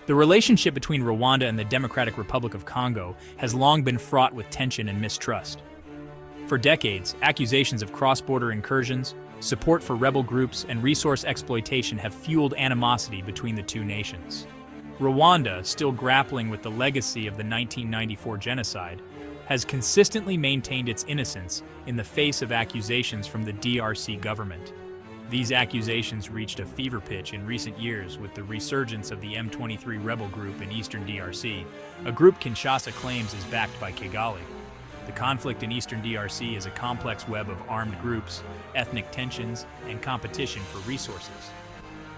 The relationship between Rwanda and the Democratic Republic of Congo has long been fraught with tension and mistrust. For decades, accusations of cross-border incursions, support for rebel groups, and resource exploitation have fueled animosity between the two nations. Rwanda, still grappling with the legacy of the 1994 genocide, has consistently maintained its innocence in the face of accusations from the DRC government. These accusations reached a fever pitch in recent years with the resurgence of the M23 rebel group in eastern DRC, a group Kinshasa claims is backed by Kigali. The conflict in eastern DRC is a complex web of armed groups, ethnic tensions, and competition for resources.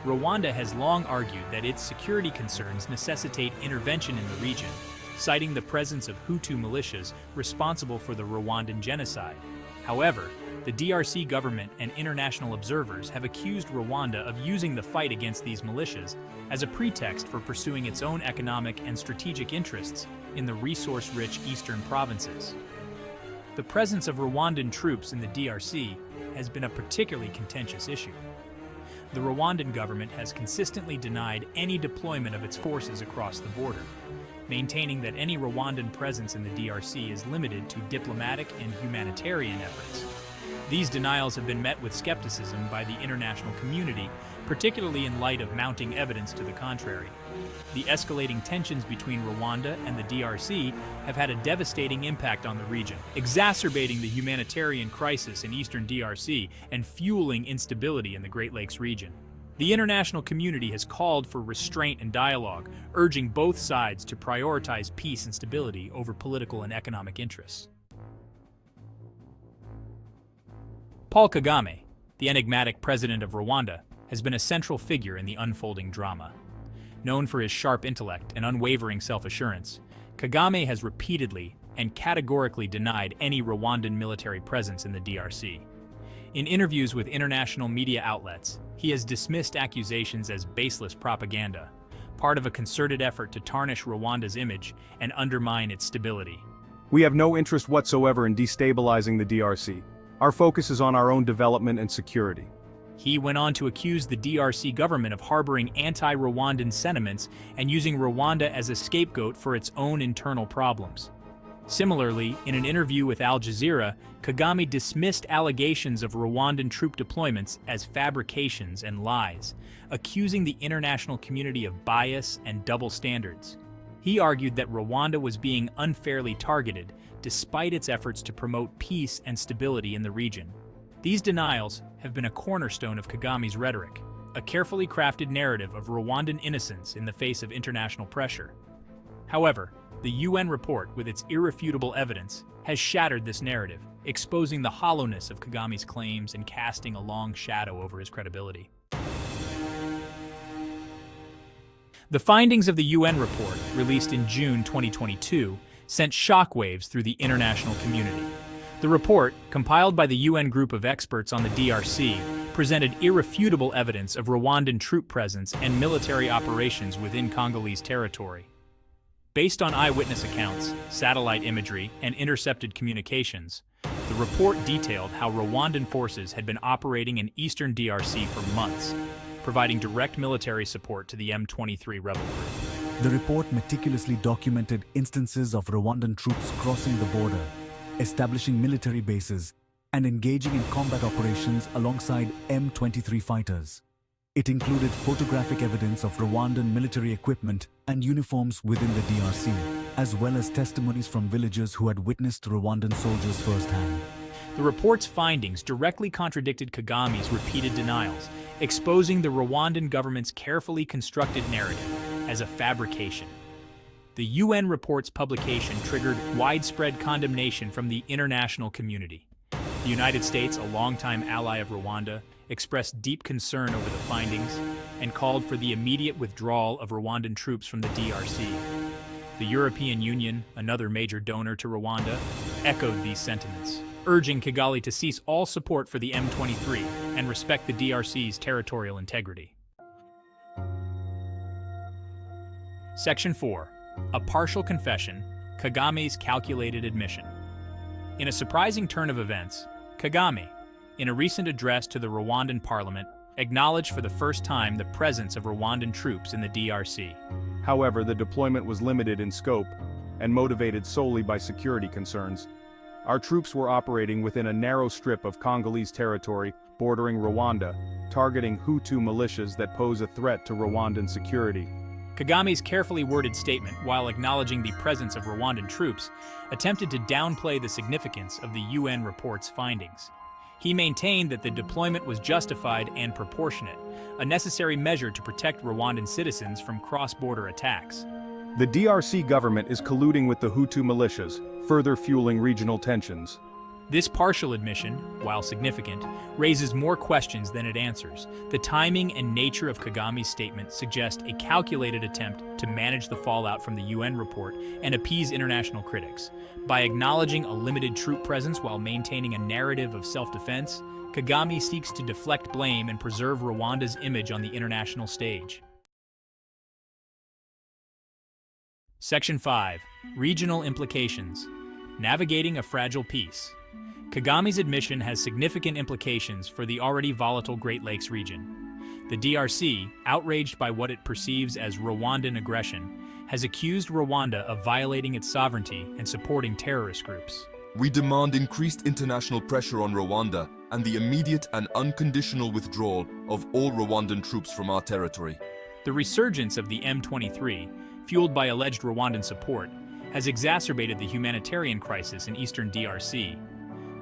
Rwanda has long argued that its security concerns necessitate intervention in the region, citing the presence of Hutu militias responsible for the Rwandan genocide. However, the DRC government and international observers have accused Rwanda of using the fight against these militias as a pretext for pursuing its own economic and strategic interests in the resource-rich eastern provinces. The presence of Rwandan troops in the DRC has been a particularly contentious issue. The Rwandan government has consistently denied any deployment of its forces across the border, maintaining that any Rwandan presence in the DRC is limited to diplomatic and humanitarian efforts. These denials have been met with skepticism by the international community, particularly in light of mounting evidence to the contrary. The escalating tensions between Rwanda and the DRC have had a devastating impact on the region, exacerbating the humanitarian crisis in eastern DRC and fueling instability in the Great Lakes region. The international community has called for restraint and dialogue, urging both sides to prioritize peace and stability over political and economic interests. Paul Kagame, the enigmatic president of Rwanda, has been a central figure in the unfolding drama. Known for his sharp intellect and unwavering self-assurance, Kagame has repeatedly and categorically denied any Rwandan military presence in the DRC. In interviews with international media outlets, he has dismissed accusations as baseless propaganda, part of a concerted effort to tarnish Rwanda's image and undermine its stability. We have no interest whatsoever in destabilizing the DRC. Our focus is on our own development and security. He went on to accuse the DRC government of harboring anti-Rwandan sentiments and using Rwanda as a scapegoat for its own internal problems. Similarly, in an interview with Al Jazeera, Kagame dismissed allegations of Rwandan troop deployments as fabrications and lies, accusing the international community of bias and double standards. He argued that Rwanda was being unfairly targeted, despite its efforts to promote peace and stability in the region. These denials have been a cornerstone of Kagame's rhetoric, a carefully crafted narrative of Rwandan innocence in the face of international pressure. However, the UN report, with its irrefutable evidence, has shattered this narrative, exposing the hollowness of Kagame's claims and casting a long shadow over his credibility. The findings of the UN report, released in June 2022, sent shockwaves through the international community. The report, compiled by the UN group of experts on the DRC, presented irrefutable evidence of Rwandan troop presence and military operations within Congolese territory. Based on eyewitness accounts, satellite imagery, and intercepted communications, the report detailed how Rwandan forces had been operating in eastern DRC for months, providing direct military support to the M23 rebel group. The report meticulously documented instances of Rwandan troops crossing the border, establishing military bases, and engaging in combat operations alongside M23 fighters. It included photographic evidence of Rwandan military equipment and uniforms within the DRC, as well as testimonies from villagers who had witnessed Rwandan soldiers firsthand. The report's findings directly contradicted Kagame's repeated denials, exposing the Rwandan government's carefully constructed narrative as a fabrication. The UN report's publication triggered widespread condemnation from the international community. The United States, a longtime ally of Rwanda, expressed deep concern over the findings and called for the immediate withdrawal of Rwandan troops from the DRC. The European Union, another major donor to Rwanda, echoed these sentiments, urging Kigali to cease all support for the M23 and respect the DRC's territorial integrity. Section 4. A partial confession, Kagame's calculated admission. In a surprising turn of events, Kagame, in a recent address to the Rwandan parliament, acknowledged for the first time the presence of Rwandan troops in the DRC. However, the deployment was limited in scope and motivated solely by security concerns. Our troops were operating within a narrow strip of Congolese territory bordering Rwanda, targeting Hutu militias that pose a threat to Rwandan security. Kagame's carefully worded statement, while acknowledging the presence of Rwandan troops, attempted to downplay the significance of the UN report's findings. He maintained that the deployment was justified and proportionate, a necessary measure to protect Rwandan citizens from cross-border attacks. The DRC government is colluding with the Hutu militias, further fueling regional tensions. This partial admission, while significant, raises more questions than it answers. The timing and nature of Kagame's statement suggest a calculated attempt to manage the fallout from the UN report and appease international critics. By acknowledging a limited troop presence while maintaining a narrative of self-defense, Kagame seeks to deflect blame and preserve Rwanda's image on the international stage. Section 5. Regional Implications. Navigating a Fragile Peace. Kagame's admission has significant implications for the already volatile Great Lakes region. The DRC, outraged by what it perceives as Rwandan aggression, has accused Rwanda of violating its sovereignty and supporting terrorist groups. We demand increased international pressure on Rwanda and the immediate and unconditional withdrawal of all Rwandan troops from our territory. The resurgence of the M23, fueled by alleged Rwandan support, has exacerbated the humanitarian crisis in eastern DRC.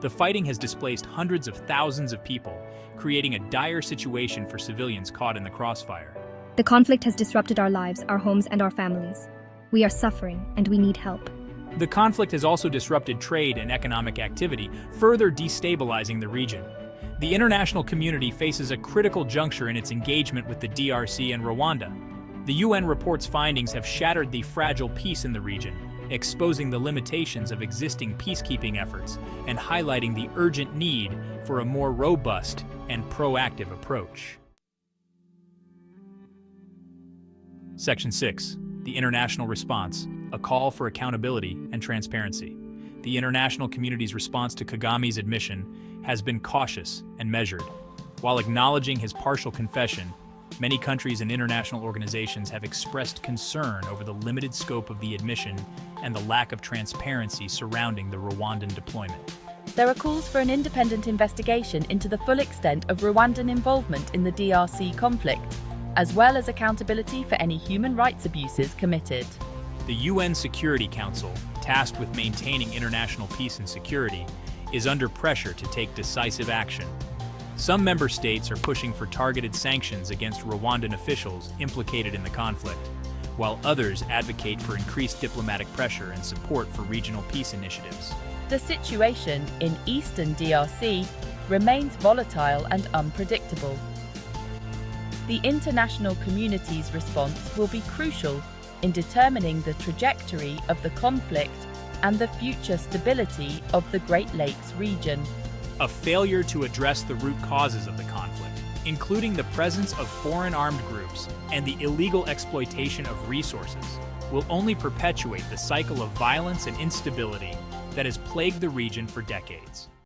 The fighting has displaced hundreds of thousands of people, creating a dire situation for civilians caught in the crossfire. The conflict has disrupted our lives, our homes, and our families. We are suffering, and we need help. The conflict has also disrupted trade and economic activity, further destabilizing the region. The international community faces a critical juncture in its engagement with the DRC and Rwanda. The UN report's findings have shattered the fragile peace in the region, exposing the limitations of existing peacekeeping efforts and highlighting the urgent need for a more robust and proactive approach. Section 6. The International Response, a call for accountability and transparency. The international community's response to Kagame's admission has been cautious and measured. While acknowledging his partial confession, many countries and international organizations have expressed concern over the limited scope of the admission and the lack of transparency surrounding the Rwandan deployment. There are calls for an independent investigation into the full extent of Rwandan involvement in the DRC conflict, as well as accountability for any human rights abuses committed. The UN Security Council, tasked with maintaining international peace and security, is under pressure to take decisive action. Some member states are pushing for targeted sanctions against Rwandan officials implicated in the conflict, while others advocate for increased diplomatic pressure and support for regional peace initiatives. The situation in eastern DRC remains volatile and unpredictable. The international community's response will be crucial in determining the trajectory of the conflict and the future stability of the Great Lakes region. A failure to address the root causes of the conflict, including the presence of foreign armed groups and the illegal exploitation of resources, will only perpetuate the cycle of violence and instability that has plagued the region for decades.